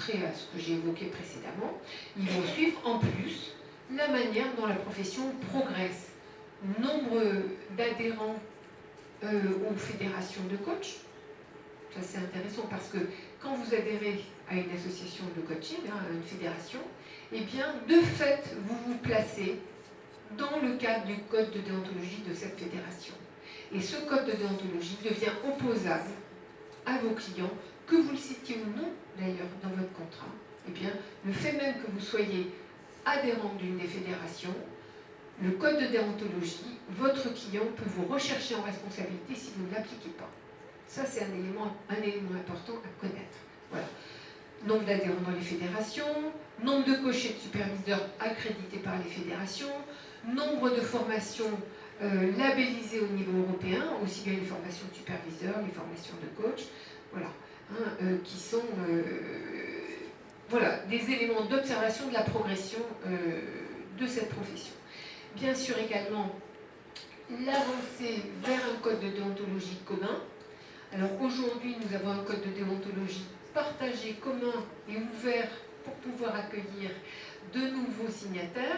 ajouterai à ce que j'ai évoqué précédemment, ils vont suivre en plus la manière dont la profession progresse. Nombre d'adhérents aux fédérations de coach. Ça c'est intéressant parce que quand vous adhérez à une association de coaching, à une fédération, eh bien de fait vous vous placez dans le cadre du code de déontologie de cette fédération. Et ce code de déontologie devient opposable à vos clients, que vous le citiez ou non d'ailleurs dans votre contrat. Eh bien, le fait même que vous soyez adhérent d'une des fédérations, le code de déontologie, votre client peut vous rechercher en responsabilité si vous ne l'appliquez pas. Ça, c'est un élément important à connaître. Voilà. Nombre d'adhérents dans les fédérations, nombre de coachs et de superviseurs accrédités par les fédérations, nombre de formations labellisées au niveau européen, aussi bien les formations de superviseurs, les formations de coachs, voilà, qui sont voilà, des éléments d'observation de la progression de cette profession. Bien sûr également l'avancée vers un code de déontologie commun. Alors aujourd'hui, nous avons un code de déontologie partagé, commun et ouvert pour pouvoir accueillir de nouveaux signataires.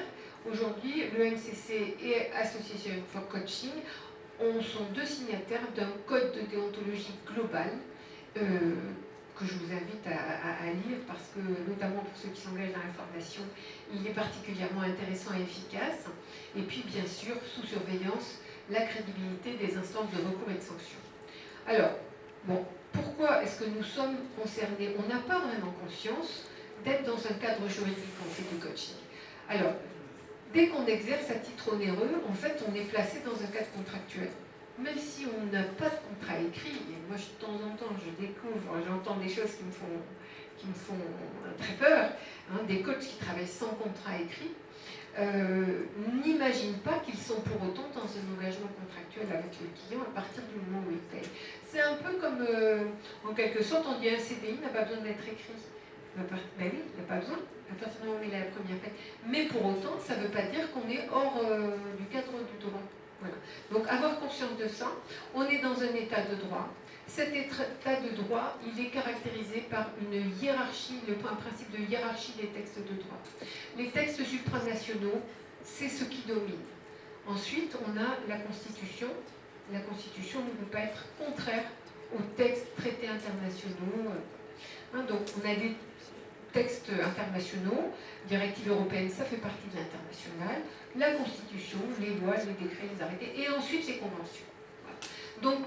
Aujourd'hui, le MCC et Association for Coaching sont deux signataires d'un code de déontologie global que je vous invite à lire parce que, notamment pour ceux qui s'engagent dans la formation, il est particulièrement intéressant et efficace. Et puis, bien sûr, sous surveillance, la crédibilité des instances de recours et de sanctions. Alors, bon, pourquoi est-ce que nous sommes concernés? On n'a pas vraiment conscience d'être dans un cadre juridique quand on fait du coaching. Alors, dès qu'on exerce à titre onéreux, en fait, on est placé dans un cadre contractuel. Même si on n'a pas de contrat écrit, et moi de temps en temps je découvre, j'entends des choses qui me font très peur, des coachs qui travaillent sans contrat écrit, n'imaginent pas qu'ils sont pour autant dans un engagement contractuel avec le client à partir du moment où il paye. C'est un peu comme, en quelque sorte, on dit un CDI n'a pas besoin d'être écrit. Ben oui, il n'a pas besoin, à partir du moment où il a la première paye. Mais pour autant, ça ne veut pas dire qu'on est hors du cadre du droit. Voilà. Donc avoir conscience de ça, on est dans un état de droit. Cet état de droit, il est caractérisé par une hiérarchie, un principe de hiérarchie des textes de droit. Les textes supranationaux, c'est ce qui domine. Ensuite, on a la Constitution. La Constitution ne peut pas être contraire aux textes traités internationaux. Donc on a des textes internationaux, directives européennes, ça fait partie de l'international, la Constitution, les lois, les décrets, les arrêtés, et ensuite les conventions. Voilà. Donc,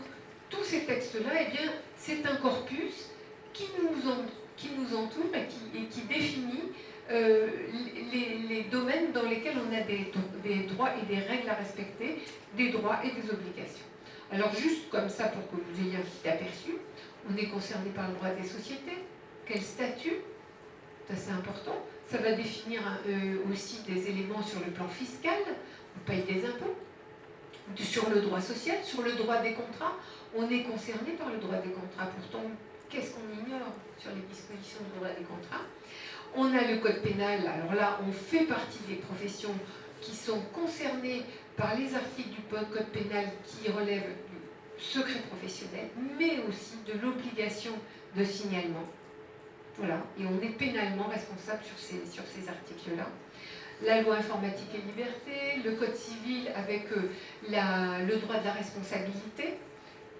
tous ces textes-là, eh bien, c'est un corpus qui nous entoure et qui définit les domaines dans lesquels on a des droits et des règles à respecter, des droits et des obligations. Alors, juste comme ça, pour que vous ayez un petit aperçu, on est concerné par le droit des sociétés. Quel statut? C'est important. Ça va définir aussi des éléments sur le plan fiscal. On paye des impôts. Sur le droit social, sur le droit des contrats, on est concerné par le droit des contrats. Pourtant, qu'est-ce qu'on ignore sur les dispositions du droit des contrats? On a le code pénal. Alors là, on fait partie des professions qui sont concernées par les articles du code pénal qui relèvent du secret professionnel, mais aussi de l'obligation de signalement. Voilà, et on est pénalement responsable sur ces articles-là. La loi informatique et liberté, le code civil avec le droit de la responsabilité.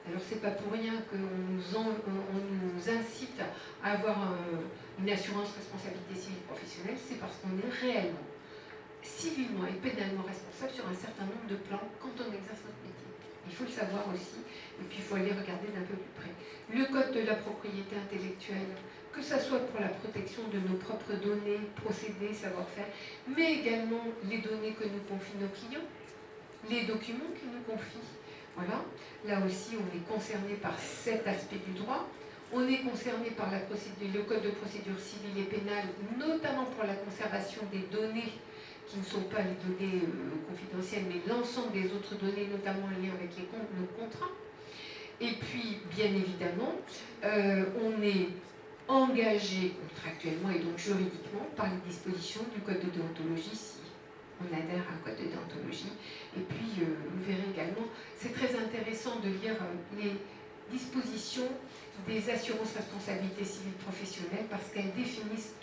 Alors c'est pas pour rien qu'on nous incite à avoir une assurance responsabilité civile professionnelle, c'est parce qu'on est réellement, civilement et pénalement responsable sur un certain nombre de plans quand on exerce notre métier. Il faut le savoir aussi, et puis il faut aller regarder d'un peu plus près. Le code de la propriété intellectuelle, que ce soit pour la protection de nos propres données, procédés, savoir-faire, mais également les données que nous confient nos clients, les documents qu'ils nous confient. Voilà, là aussi on est concerné par cet aspect du droit. On est concerné par le code de procédure civile et pénale, notamment pour la conservation des données qui ne sont pas les données confidentielles, mais l'ensemble des autres données, notamment en lien avec nos contrats. Et puis, bien évidemment, on est engagé contractuellement et donc juridiquement par les dispositions du code de déontologie si on adhère à un code de déontologie. Et puis, vous verrez également, c'est très intéressant de lire dispositions des assurances responsabilité civile professionnelle parce qu'elles définissent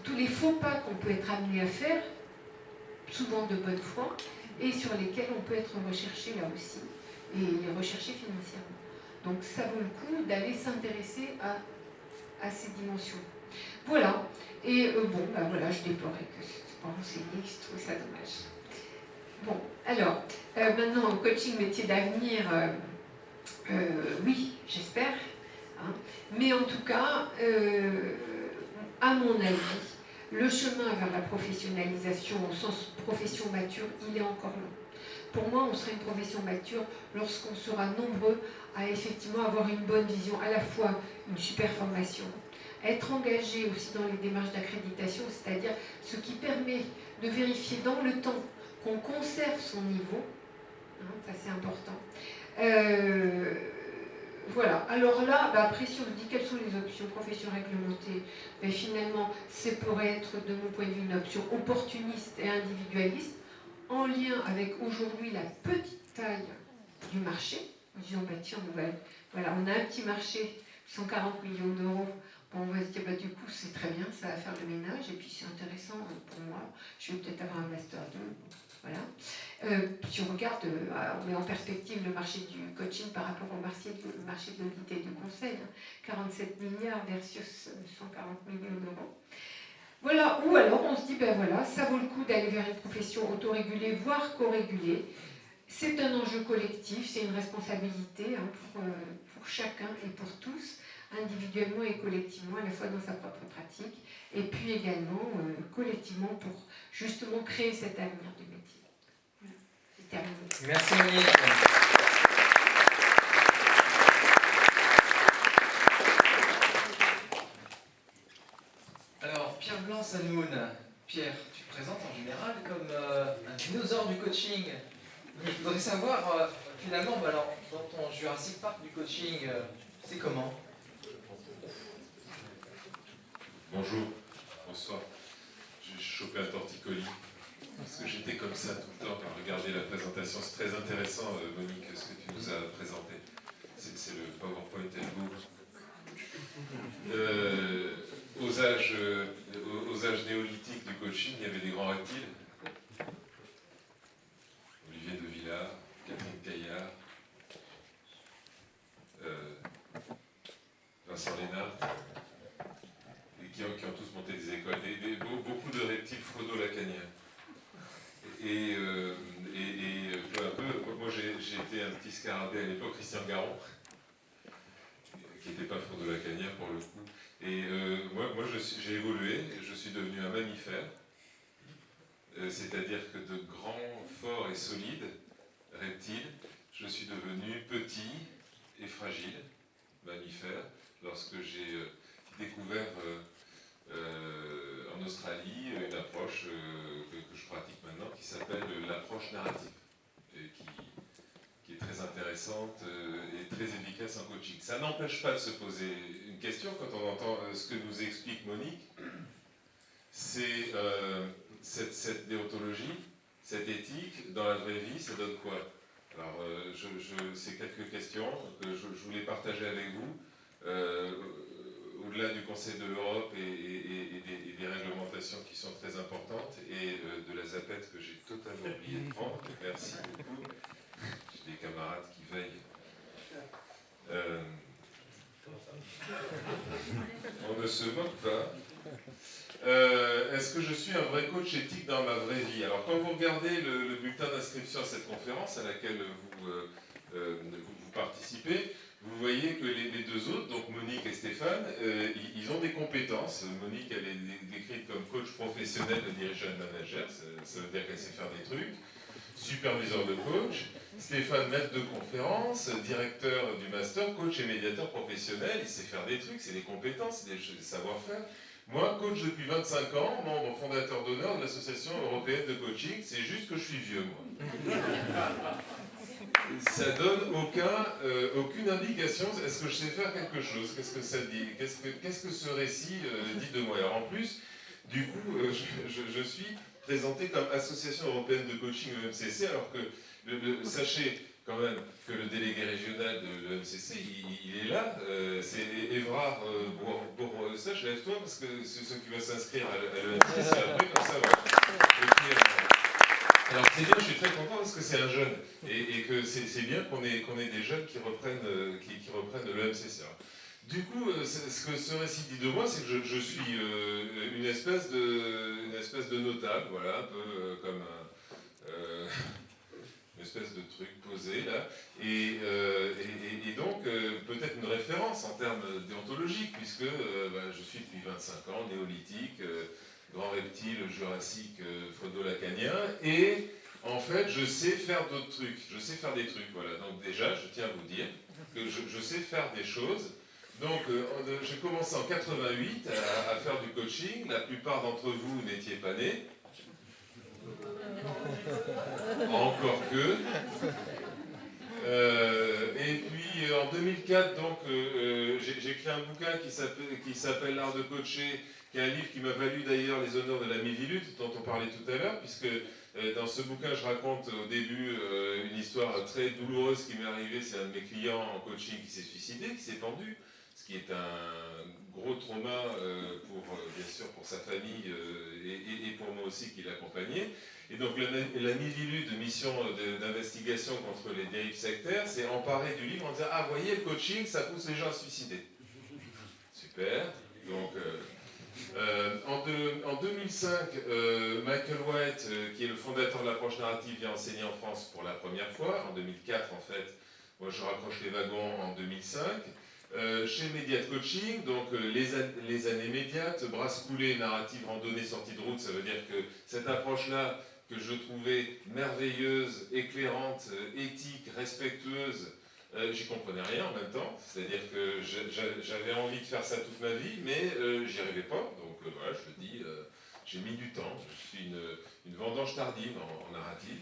tous les faux pas qu'on peut être amené à faire, souvent de bonne foi, et sur lesquels on peut être recherché là aussi, et les rechercher financièrement. Donc ça vaut le coup d'aller s'intéresser à ces dimensions. Voilà, et bon, ben voilà, je déplorais que je ne pas renseigné, je trouve ça dommage. Bon, alors, maintenant, coaching métier d'avenir, oui, j'espère, hein, mais en tout cas, à mon avis, le chemin vers la professionnalisation au sens profession mature, il est encore long. Pour moi, on sera une profession mature lorsqu'on sera nombreux à effectivement avoir une bonne vision, à la fois une super formation, être engagé aussi dans les démarches d'accréditation, c'est-à-dire ce qui permet de vérifier dans le temps qu'on conserve son niveau, hein, ça c'est important. Voilà, alors là, bah après si on se dit quelles sont les options profession réglementée, ben finalement, c'est pourrait être de mon point de vue une option opportuniste et individualiste, en lien avec aujourd'hui la petite taille du marché, en disant bah tiens, voilà, on a un petit marché, 140 millions d'euros, bon, on va se dire bah du coup c'est très bien, ça va faire le ménage, et puis c'est intéressant pour moi, je vais peut-être avoir un master 2, voilà. Si on regarde, on met en perspective le marché du coaching par rapport au marché de l'audit et du conseil, 47 milliards versus 140 millions d'euros. Voilà, ou alors on se dit, ben voilà, ça vaut le coup d'aller vers une profession autorégulée, voire co-régulée. C'est un enjeu collectif, c'est une responsabilité hein, pour chacun et pour tous, individuellement et collectivement, à la fois dans sa propre pratique, et puis également collectivement pour justement créer cet avenir du métier. Voilà, c'est terminé. Merci Monique. Alors, Pierre Blanc-Salmoun, Pierre, tu te présentes en général comme un dinosaure du coaching. Je voudrais savoir, finalement, bah alors, dans ton Jurassic Park du coaching, c'est comment? Bonjour, bonsoir. J'ai chopé un torticolis, parce que j'étais comme ça tout le temps à regarder la présentation. C'est très intéressant, Monique, ce que tu nous as présenté. C'est le PowerPoint Elbow. Aux âges néolithiques du coaching, il y avait des grands reptiles. Olivier de Villard, Catherine Caillard, Vincent Lénard, qui ont tous monté des écoles. Beaucoup de reptiles freudo-lacaniens. Et peu à peu, moi j'ai été un petit scarabée à l'époque, Christian Garon, qui n'était pas freudo-lacanien pour le coup. Et moi j'ai évolué, je suis devenu un mammifère, c'est-à-dire que de grands, forts et solides reptiles, je suis devenu petit et fragile mammifère lorsque j'ai découvert en Australie une approche que je pratique maintenant qui s'appelle l'approche narrative, et qui est très intéressante et très efficace en coaching. Ça n'empêche pas de se poser une question quand on entend ce que nous explique Monique, c'est cette déontologie, cette éthique, dans la vraie vie, ça donne quoi? Alors, c'est quelques questions que je voulais partager avec vous. Au-delà du Conseil de l'Europe et des réglementations qui sont très importantes, et de la zapette que j'ai totalement oublié de prendre, merci beaucoup. J'ai des camarades qui veillent. On ne se moque pas. Est-ce que je suis un vrai coach éthique dans ma vraie vie? Alors, quand vous regardez le bulletin d'inscription à cette conférence à laquelle vous participez, vous voyez que les deux autres, donc Monique et Stéphane, ils ont des compétences. Monique, elle est décrite comme coach professionnel de dirigeant manager, ça veut dire qu'elle sait faire des trucs. Superviseur de coach. Stéphane, maître de conférence, directeur du master, coach et médiateur professionnel, il sait faire des trucs, c'est des compétences, c'est des savoir-faire. Moi, coach depuis 25 ans, membre fondateur d'honneur de l'Association européenne de coaching, c'est juste que je suis vieux, moi. Ça donne aucune indication. Est-ce que je sais faire quelque chose? Qu'est-ce que ça dit? Qu'est-ce que ce récit dit de moi? Alors en plus, du coup, je suis présenté comme Association européenne de coaching EMCC, alors que, sachez quand même que le délégué régional de l'EMCC, il est là. C'est Évrard Bourg-Sèche, lève-toi, parce que c'est ceux qui vont s'inscrire à l'EMCC après, comme ça, voilà. Et puis, alors c'est bien, je suis très content parce que c'est un jeune, et que c'est bien qu'on ait des jeunes qui reprennent l'EMCC. Du coup, ce que ce récit dit de moi, c'est que je suis une espèce de notable, voilà, un peu comme une espèce de truc posé là, et donc peut-être une référence en termes déontologiques, puisque je suis depuis 25 ans néolithique, grand reptile, jurassique, phono-lacanien, et en fait je sais faire d'autres trucs, je sais faire des trucs, voilà. Donc déjà, je tiens à vous dire que je sais faire des choses. Donc, j'ai commencé en 88 à faire du coaching. La plupart d'entre vous n'étiez pas nés. Encore que. Et puis, en 2004, donc, j'ai écrit un bouquin qui s'appelle L'art de coacher, qui est un livre qui m'a valu d'ailleurs les honneurs de la Miviludes, dont on parlait tout à l'heure, puisque dans ce bouquin, je raconte au début une histoire très douloureuse qui m'est arrivée. C'est un de mes clients en coaching qui s'est suicidé, qui s'est pendu. Ce qui est un gros trauma bien sûr pour sa famille et pour moi aussi qui l'accompagnait. Et donc la Miviludes, mission d'investigation contre les dérives sectaires, s'est emparée du livre en disant « Ah, voyez, le coaching, ça pousse les gens à se suicider. » Super. Donc, en 2005, Michael White, qui est le fondateur de l'approche narrative, vient enseigner en France pour la première fois. En 2004, en fait, moi je raccroche les wagons en 2005. Chez Médiate Coaching, donc les années médiates, brasse coulée, narrative, randonnée, sortie de route, ça veut dire que cette approche-là, que je trouvais merveilleuse, éclairante, éthique, respectueuse, j'y comprenais rien en même temps, c'est-à-dire que j'avais envie de faire ça toute ma vie, mais j'y arrivais pas, donc voilà, je le dis, j'ai mis du temps, je suis une vendange tardive en narrative.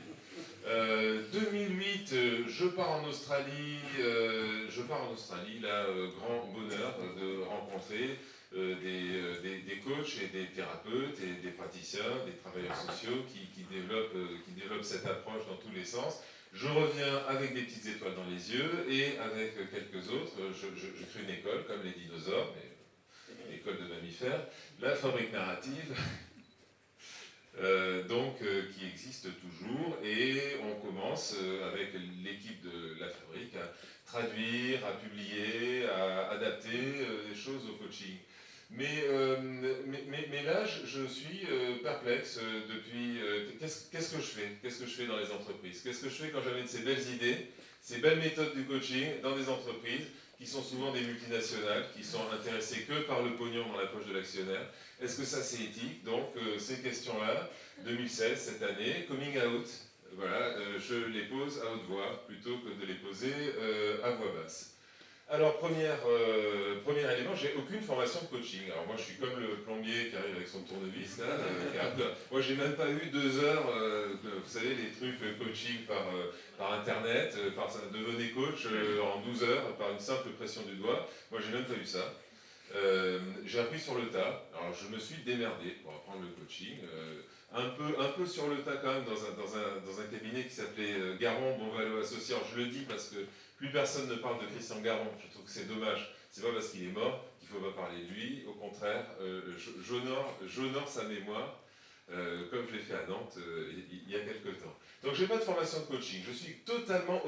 2008, je pars en Australie, là, grand bonheur de rencontrer des coachs et des thérapeutes et des praticiens, des travailleurs sociaux qui développent cette approche dans tous les sens. Je reviens avec des petites étoiles dans les yeux et avec quelques autres, je crée une école comme les dinosaures, mais l'école de mammifères, la fabrique narrative. Qui existe toujours, et on commence avec l'équipe de la fabrique à traduire, à publier, à adapter des choses au coaching. Mais là, je suis perplexe depuis. Qu'est-ce que je fais? Qu'est-ce que je fais dans les entreprises? Qu'est-ce que je fais quand j'amène ces belles idées, ces belles méthodes du coaching dans des entreprises qui sont souvent des multinationales, qui sont intéressées que par le pognon dans la poche de l'actionnaire? Est-ce que ça c'est éthique? Donc ces questions-là, 2016, cette année, coming out, voilà, je les pose à haute voix plutôt que de les poser à voix basse. Alors premier élément, j'ai aucune formation de coaching. Alors moi je suis comme le plombier qui arrive avec son tournevis là. Moi j'ai même pas eu 2 heures, vous savez les trucs coaching par internet, devenez coach en 12 heures par une simple pression du doigt. Moi j'ai même pas eu ça. J'ai appris sur le tas. Alors je me suis démerdé pour apprendre le coaching. Un peu sur le tas quand même dans un cabinet qui s'appelait Garon Bonvalo Associés. Alors je le dis parce que plus personne ne parle de Christian Garon. Je trouve que c'est dommage. C'est pas parce qu'il est mort qu'il ne faut pas parler de lui. Au contraire, j'honore sa mémoire, comme je l'ai fait à Nantes il y a quelque temps. Donc j'ai pas de formation de coaching. Je suis totalement